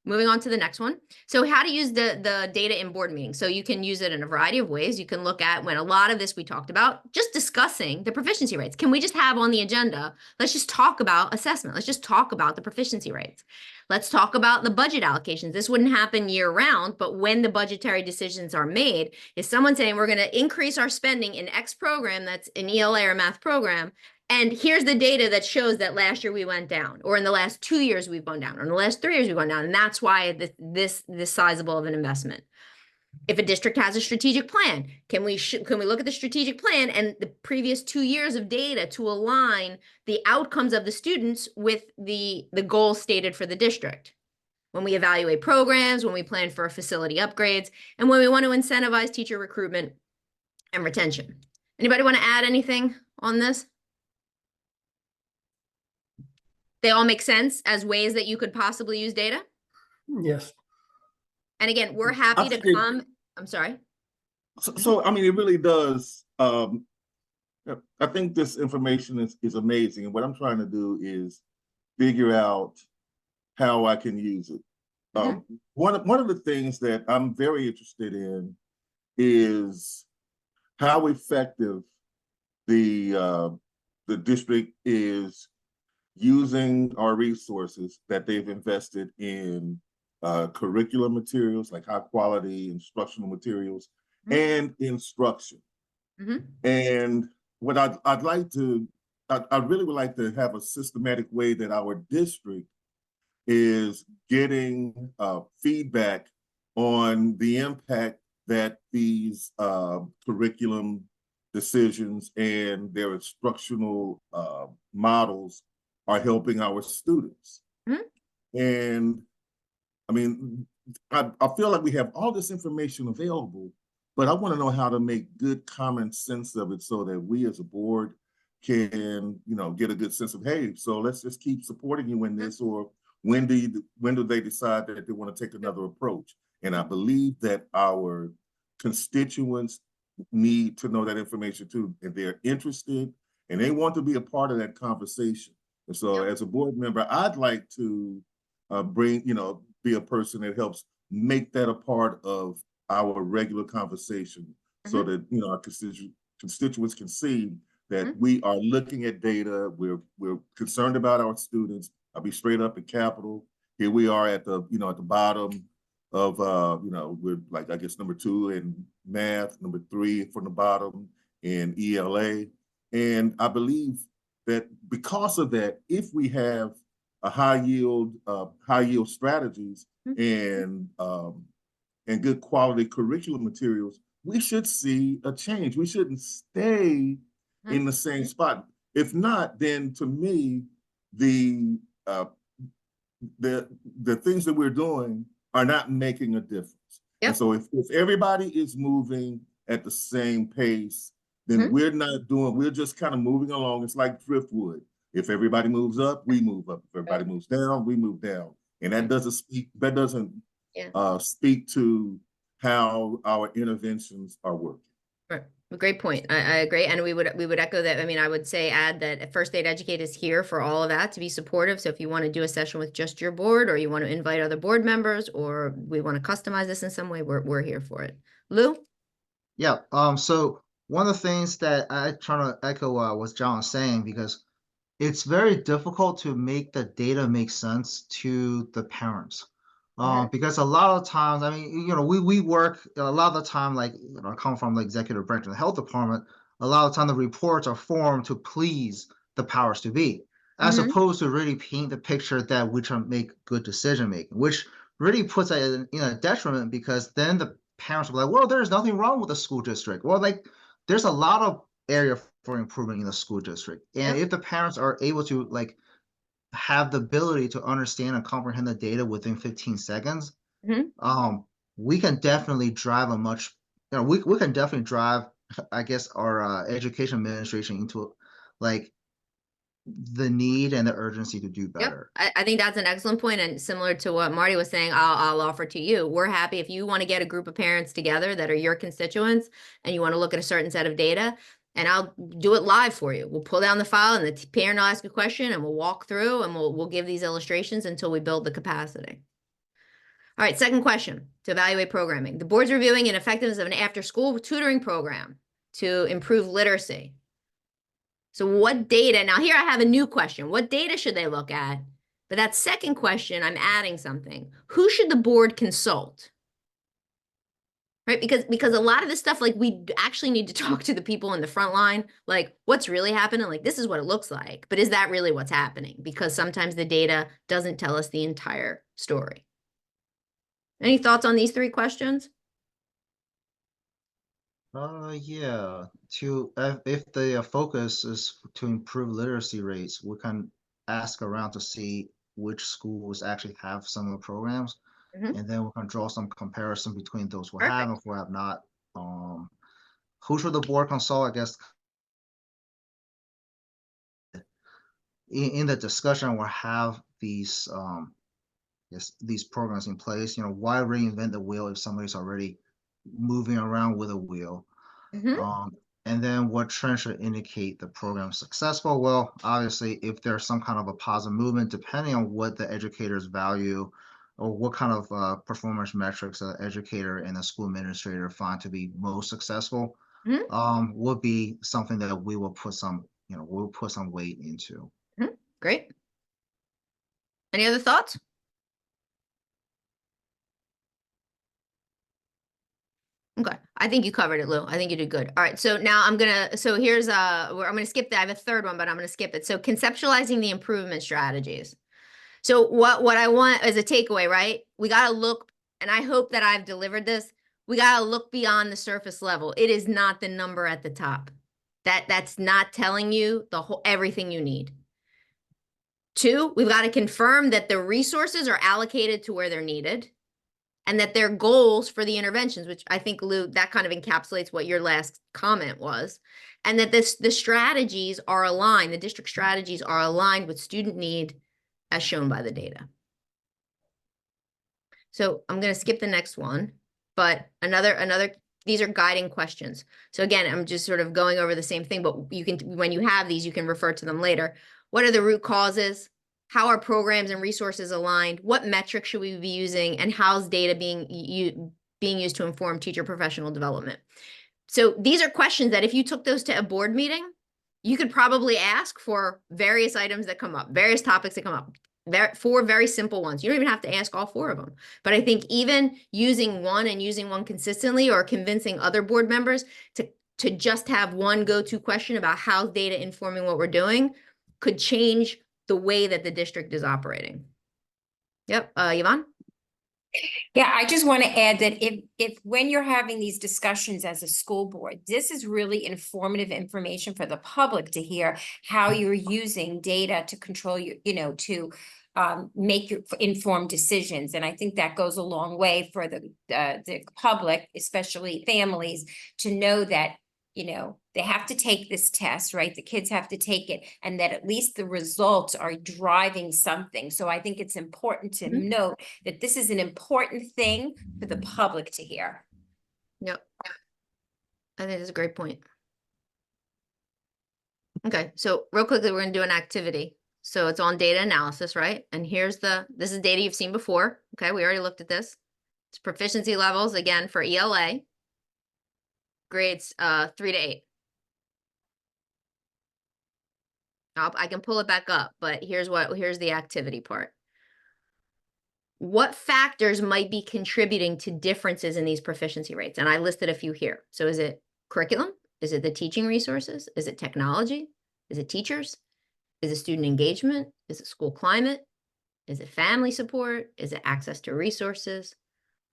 Moving on to the next one. So how to use the data in board meetings. So you can use it in a variety of ways. You can look at when a lot of this we talked about, just discussing the proficiency rates. Can we just have on the agenda, let's just talk about assessment. Let's just talk about the proficiency rates. Let's talk about the budget allocations. This wouldn't happen year round, but when the budgetary decisions are made, is someone saying we're going to increase our spending in X program that's an ELA or math program, and here's the data that shows that last year we went down, or in the last 2 years we've gone down, or in the last 3 years we've gone down, and that's why this sizable of an investment. If a district has a strategic plan, can we look at the strategic plan and the previous 2 years of data to align the outcomes of the students with the goal stated for the district? When we evaluate programs, when we plan for facility upgrades, and when we want to incentivize teacher recruitment and retention. Anybody want to add anything on this? They all make sense as ways that you could possibly use data? Yes. And again, we're happy to come. I'm sorry. So I mean, it really does. I think this information is amazing. And what I'm trying to do is figure out how I can use it. One of the things that I'm very interested in is how effective the district is using our resources that they've invested in curriculum materials, like high quality instructional materials, and instruction. And what I'd like to, I really would like to have a systematic way that our district is getting feedback on the impact that these curriculum decisions and their instructional models are helping our students. And I mean, I feel like we have all this information available, but I want to know how to make good common sense of it so that we as a board can, get a good sense of, hey, so let's just keep supporting you in this, or when do they decide that they want to take another approach? And I believe that our constituents need to know that information too, and they're interested and they want to be a part of that conversation. And so as a board member, I'd like to bring, be a person that helps make that a part of our regular conversation so that, our constituents can see that we are looking at data. We're concerned about our students. I'll be straight up at Capitol. Here we are at the, at the bottom of, we're like, I guess, number 2 in math, number 3 from the bottom in ELA. And I believe that because of that, if we have a high yield strategies and good quality curriculum materials, we should see a change. We shouldn't stay in the same spot. If not, then to me, the things that we're doing are not making a difference. Yep. And so if everybody is moving at the same pace, then we're just kind of moving along. It's like driftwood. If everybody moves up, we move up. If everybody moves down, we move down. And that doesn't speak to how our interventions are working. Right. A great point. I agree. And we would echo that. I mean, I would say add that First Aid Educate is here for all of that to be supportive. So if you want to do a session with just your board, or you want to invite other board members, or we want to customize this in some way, we're here for it. Lou? Yeah. So one of the things that I try to echo what John was saying, because it's very difficult to make the data make sense to the parents. Because a lot of times, I mean, we work a lot of the time, like, I come from the executive branch of the health department. A lot of the time the reports are formed to please the powers to be, as opposed to really paint the picture that we try to make good decision making, which really puts it in a detriment, because then the parents will be like, well, there's nothing wrong with the school district. Well, like, there's a lot of area for improvement in the school district. And if the parents are able to, like, have the ability to understand and comprehend the data within 15 seconds, we can definitely drive a much, we can definitely drive, I guess, our education administration into, like, the need and the urgency to do better. Yep. I think that's an excellent point, and similar to what Marty was saying, I'll offer to you. We're happy if you want to get a group of parents together that are your constituents and you want to look at a certain set of data, and I'll do it live for you. We'll pull down the file and the parent will ask a question and we'll walk through and we'll give these illustrations until we build the capacity. All right, second question to evaluate programming. The board's reviewing an effectiveness of an after-school tutoring program to improve literacy. So what data, now here I have a new question. What data should they look at? But that second question, I'm adding something. Who should the board consult? Right, because a lot of this stuff, like, we actually need to talk to the people in the front line, like, what's really happening? Like, this is what it looks like, but is that really what's happening? Because sometimes the data doesn't tell us the entire story. Any thoughts on these 3 questions? Yeah. If the focus is to improve literacy rates, we can ask around to see which schools actually have similar programs. And then we can draw some comparison between those who have and who have not. Who should the board consult? I guess in the discussion, we'll have these these programs in place. Why reinvent the wheel if somebody's already moving around with a wheel? And then what trend should indicate the program is successful? Well, obviously, if there's some kind of a positive movement, depending on what the educators value, or what kind of performance metrics an educator and a school administrator find to be most successful, would be something that we will put some, we'll put some weight into. Great. Any other thoughts? Okay, I think you covered it, Lou. I think you did good. All right, so now I'm gonna skip that. I have a third one, but I'm gonna skip it. So conceptualizing the improvement strategies. So what I want as a takeaway, right? We gotta look, and I hope that I've delivered this. We gotta look beyond the surface level. It is not the number at the top. That's not telling you everything you need. 2, we've got to confirm that the resources are allocated to where they're needed, and that their goals for the interventions, which I think, Lou, that kind of encapsulates what your last comment was, and that the strategies are aligned, the district strategies are aligned with student need as shown by the data. So I'm going to skip the next one, but another these are guiding questions. So again, I'm just sort of going over the same thing, but you can, when you have these, you can refer to them later. What are the root causes? How are programs and resources aligned? What metrics should we be using? And how's data being used to inform teacher professional development? So these are questions that if you took those to a board meeting, you could probably ask for various items that come up, various topics that come up. Four very simple ones. You don't even have to ask all four of them. But I think even using one and using one consistently, or convincing other board members to just have one go-to question about how data informing what we're doing could change the way that the district is operating. Yep, Yvonne? Yeah, I just want to add that if when you're having these discussions as a school board, this is really informative information for the public to hear how you're using data to control your, to make your informed decisions. And I think that goes a long way for the public, especially families, to know that they have to take this test, right? The kids have to take it, and that at least the results are driving something. So I think it's important to note that this is an important thing for the public to hear. Yep. I think that's a great point. Okay, so real quickly, we're going to do an activity. So it's on data analysis, right? And this is data you've seen before. Okay, we already looked at this. It's proficiency levels, again, for ELA. Grades 3 to 8. I can pull it back up, but here's the activity part. What factors might be contributing to differences in these proficiency rates? And I listed a few here. So is it curriculum? Is it the teaching resources? Is it technology? Is it teachers? Is it student engagement? Is it school climate? Is it family support? Is it access to resources?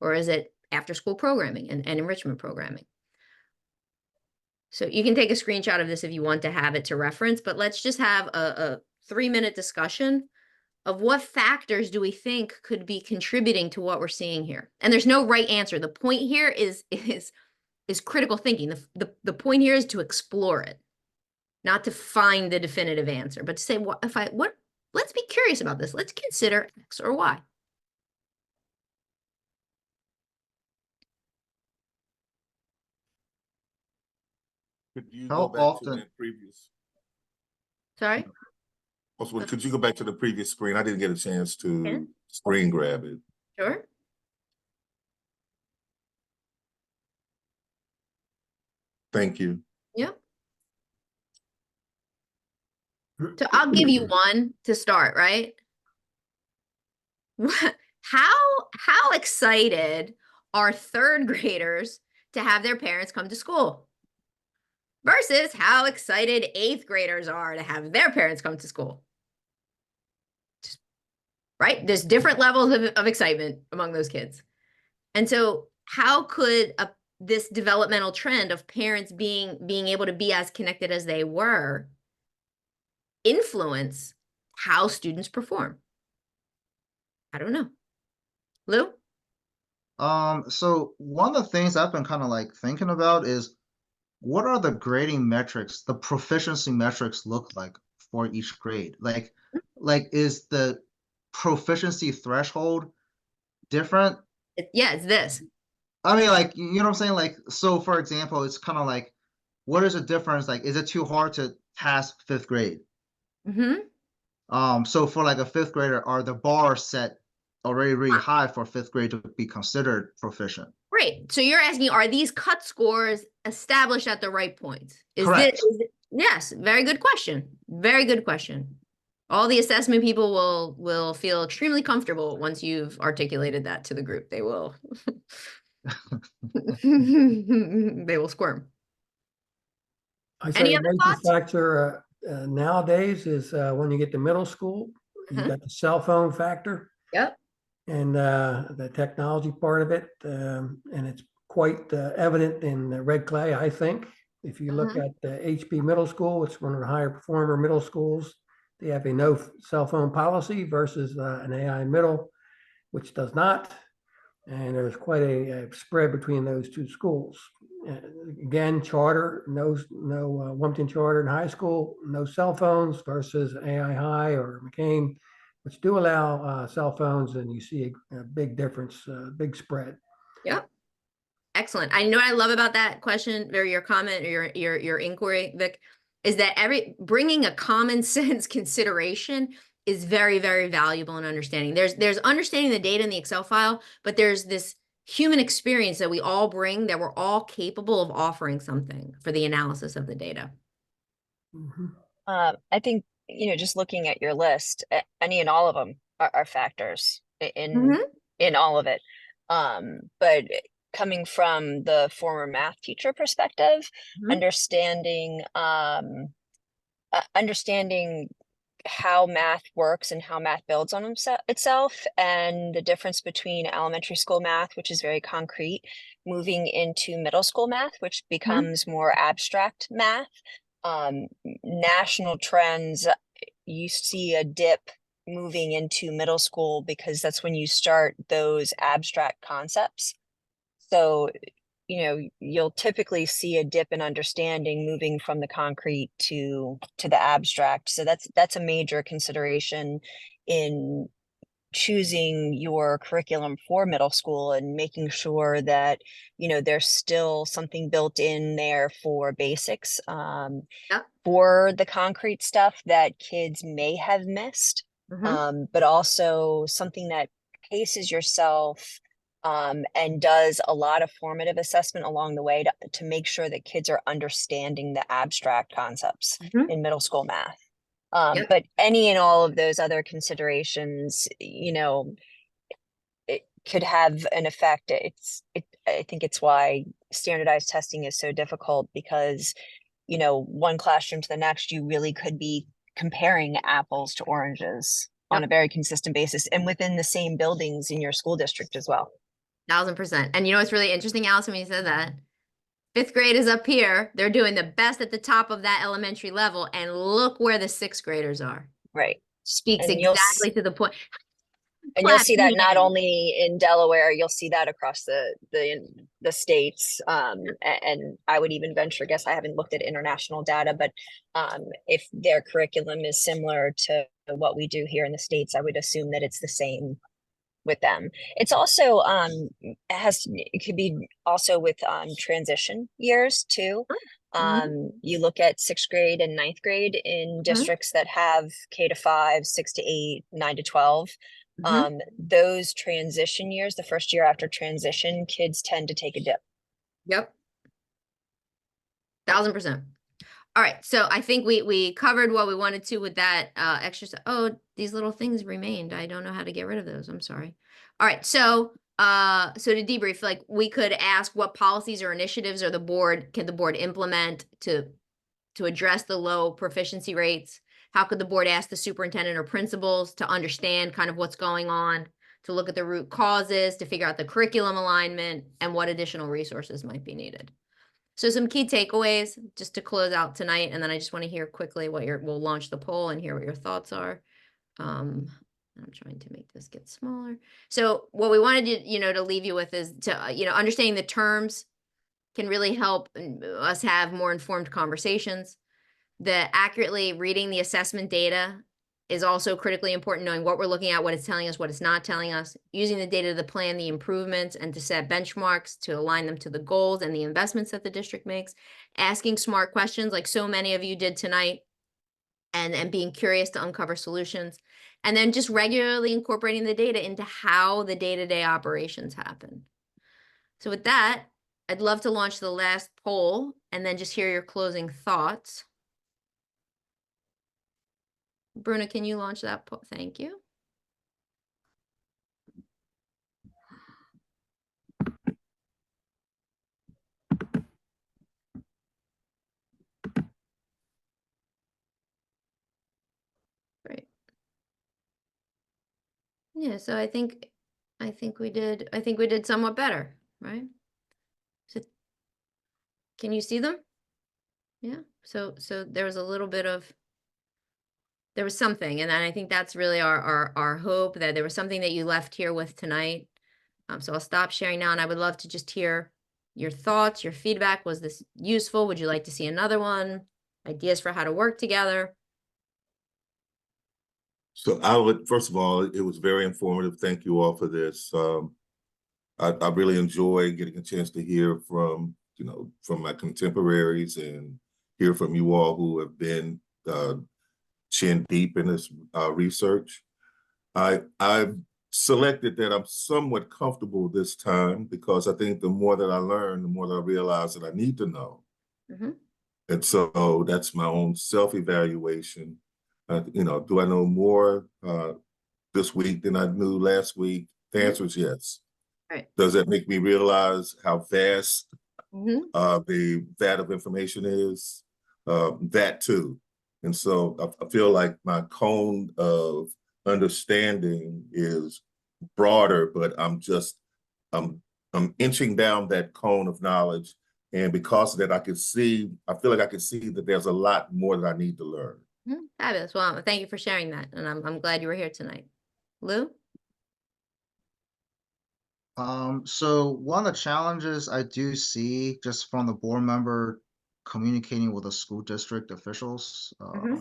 Or is it after school programming and enrichment programming? So you can take a screenshot of this if you want to have it to reference, but let's just have a 3-minute discussion of what factors do we think could be contributing to what we're seeing here. And there's no right answer. The point here is critical thinking. The point here is to explore it, not to find the definitive answer, but to say, let's be curious about this. Let's consider X or Y. Could you How go back often- to that previous? Sorry? Also, could you go back to the previous screen? I didn't get a chance to screen grab it. Sure. Thank you. Yep. So I'll give you one to start, right? How excited are 3rd graders to have their parents come to school versus how excited 8th graders are to have their parents come to school? Right? There's different levels of excitement among those kids. And so how could this developmental trend of parents being able to be as connected as they were influence how students perform? I don't know. Lou? So one of the things I've been kind of like thinking about is, what are the grading metrics, the proficiency metrics look like for each grade? Like is the proficiency threshold different? Yeah, it's this. I mean, like, you know what I'm saying? Like, so for example, it's kind of like, what is the difference? Like, is it too hard to pass 5th grade? So for like a 5th grader, are the bars set already really high for 5th grade to be considered proficient? Right. So you're asking, are these cut scores established at the right points? Correct. Yes, very good question. Very good question. All the assessment people will feel extremely comfortable once you've articulated that to the group. They will they will squirm. I say Any a other major thoughts? factor nowadays is when you get to middle school, you got the cell phone factor. Yep. And the technology part of it, and it's quite evident in Red Clay, I think. If you look at HB Middle School, it's one of the higher performer middle schools. They have a no cell phone policy versus an AI middle, which does not. And there's quite a spread between those two schools. Again, charter, no Wilmington Charter in high school, no cell phones versus AI High or McCain, which do allow cell phones, and you see a big difference, big spread. Yep. Excellent. I know what I love about that question or your comment or your inquiry, Vic, is that bringing a common sense consideration is very, very valuable in understanding. There's understanding the data in the Excel file, but there's this human experience that we all bring, that we're all capable of offering something for the analysis of the data. Mhm. I think, just looking at your list, any and all of them are factors in all of it. But coming from the former math teacher perspective, understanding how math works and how math builds on itself, and the difference between elementary school math, which is very concrete, moving into middle school math, which becomes more abstract math. National trends, you see a dip moving into middle school because that's when you start those abstract concepts. So, you'll typically see a dip in understanding moving from the concrete to the abstract. So that's a major consideration in choosing your curriculum for middle school, and making sure that there's still something built in there for basics, for the concrete stuff that kids may have missed, but also something that paces yourself and does a lot of formative assessment along the way to make sure that kids are understanding the abstract concepts in middle school math. But any and all of those other considerations, it could have an effect. I think it's why standardized testing is so difficult, because, one classroom to the next, you really could be comparing apples to oranges on a very consistent basis, and within the same buildings in your school district as well. 1000%. And what's really interesting, Allison, when you said that, 5th grade is up here. They're doing the best at the top of that elementary level, and look where the 6th graders are. Right. Speaks exactly to the point. And you'll see that not only in Delaware, you'll see that across the states. And I would even venture guess, I haven't looked at international data, but if their curriculum is similar to what we do here in the States, I would assume that it's the same with them. It's also it could be also with transition years too. You look at 6th grade and 9th grade in districts that have K-5, 6-8, 9-12. Those transition years, the first year after transition, kids tend to take a dip. Yep. 1000%. All right. So I think we covered what we wanted to with that extra. Oh, these little things remained. I don't know how to get rid of those. I'm sorry. All right. So so to debrief, like, we could ask what policies or initiatives can the board implement to address the low proficiency rates? How could the board ask the superintendent or principals to understand kind of what's going on, to look at the root causes, to figure out the curriculum alignment, and what additional resources might be needed? So some key takeaways just to close out tonight, and then I just want to hear quickly we'll launch the poll and hear what your thoughts are. I'm trying to make this get smaller. So what we wanted to leave you with is to understanding the terms can really help us have more informed conversations. That accurately reading the assessment data is also critically important, knowing what we're looking at, what it's telling us, what it's not telling us, using the data to plan the improvements and to set benchmarks to align them to the goals and the investments that the district makes, asking smart questions like so many of you did tonight, and being curious to uncover solutions, and then just regularly incorporating the data into how the day-to-day operations happen. So with that, I'd love to launch the last poll and then just hear your closing thoughts. Bruna, can you launch that poll? Thank you. Great. Yeah, so I think we did somewhat better, right? So can you see them? Yeah. So there was a little bit of, there was something, and I think that's really our hope, that there was something that you left here with tonight. So I'll stop sharing now, and I would love to just hear your thoughts, your feedback. Was this useful? Would you like to see another one? Ideas for how to work together? So first of all, it was very informative. Thank you all for this. I really enjoy getting a chance to hear from, from my contemporaries and hear from you all who have been chin deep in this research. I've selected that I'm somewhat comfortable this time because I think the more that I learn, the more that I realize that I need to know. Mm-hmm. And so that's my own self-evaluation. Do I know more this week than I knew last week? The answer is yes. Right. Does that make me realize how vast Mm-hmm. the vat of information is? That too. And so I feel like my cone of understanding is broader, but I'm inching down that cone of knowledge. And because of that, I feel like I can see that there's a lot more that I need to learn. Mm-hmm. Fabulous. Well, thank you for sharing that. And I'm glad you were here tonight. Lou? So one of the challenges I do see just from the board member communicating with the school district officials, Mm-hmm.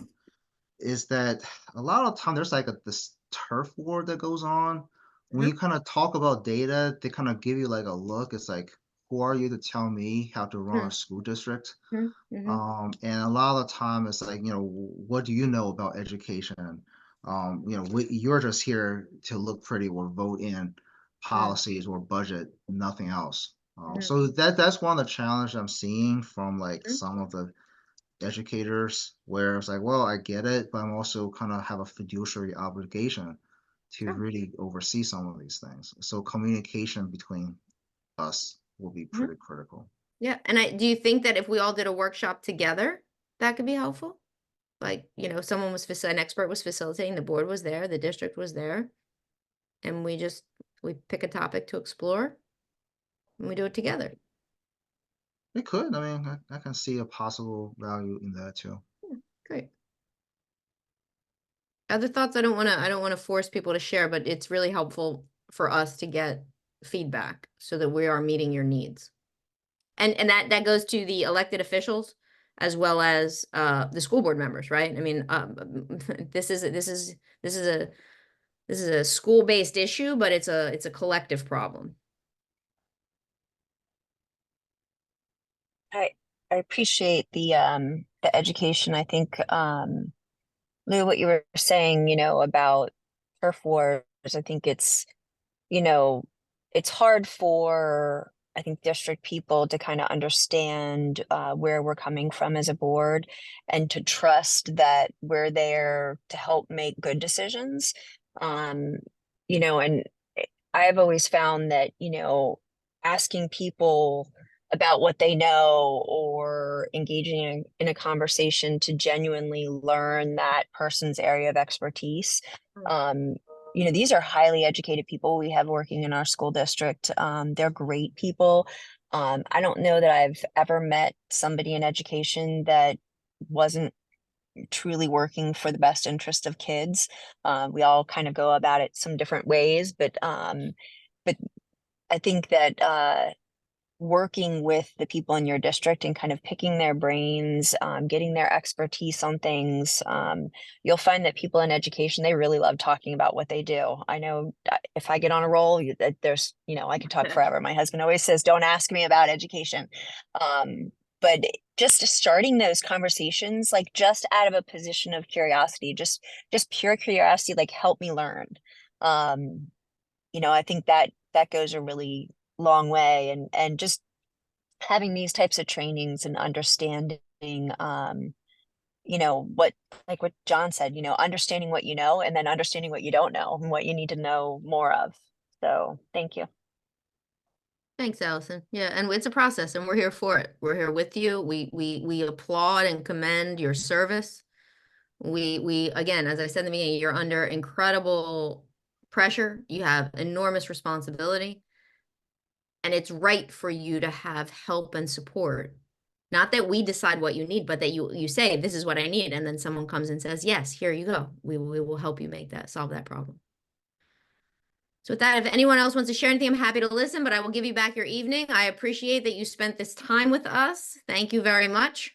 is that a lot of time there's like this turf war that goes on. When you kind of talk about data, they kind of give you like a look. It's like, who are you to tell me how to run a school district? Mm-hmm. And a lot of the time it's like, what do you know about education? You're just here to look pretty or vote in policies or budget, nothing else. So that's one of the challenges I'm seeing from like some of the educators, where it's like, well, I get it, but I'm also kind of have a fiduciary obligation to Sure. really oversee some of these things. So communication between us will be pretty critical. Yeah. And do you think that if we all did a workshop together, that could be helpful? Like, someone an expert was facilitating, the board was there, the district was there, and we pick a topic to explore and we do it together. It could. I mean, I can see a possible value in that too. Great. Other thoughts? I don't want to force people to share, but it's really helpful for us to get feedback so that we are meeting your needs. And that goes to the elected officials as well as the school board members, right? I mean, this is a school-based issue, but it's a collective problem. I appreciate the education. I think Lou, what you were saying, about turf wars, I think it's hard for, I think, district people to kind of understand where we're coming from as a board and to trust that we're there to help make good decisions. And I've always found that, asking people about what they know or engaging in a conversation to genuinely learn that person's area of expertise. These are highly educated people we have working in our school district. They're great people. I don't know that I've ever met somebody in education that wasn't truly working for the best interest of kids. We all kind of go about it some different ways, but I think that working with the people in your district and kind of picking their brains, getting their expertise on things, you'll find that people in education, they really love talking about what they do. I know if I get on a roll, there's, I could talk forever. My husband always says, don't ask me about education. But just starting those conversations, like just out of a position of curiosity, just pure curiosity, like help me learn. I think that goes a really long way, and just having these types of trainings and understanding what, like what John said, understanding what you know and then understanding what you don't know and what you need to know more of. So thank you. Thanks, Allison. Yeah, and it's a process and we're here for it. We're here with you. We applaud and commend your service. We again, as I said in the beginning, you're under incredible pressure. You have enormous responsibility. And it's right for you to have help and support. Not that we decide what you need, but that you say, this is what I need. And then someone comes and says, yes, here you go. We will help you solve that problem. So with that, if anyone else wants to share anything, I'm happy to listen, but I will give you back your evening. I appreciate that you spent this time with us. Thank you very much.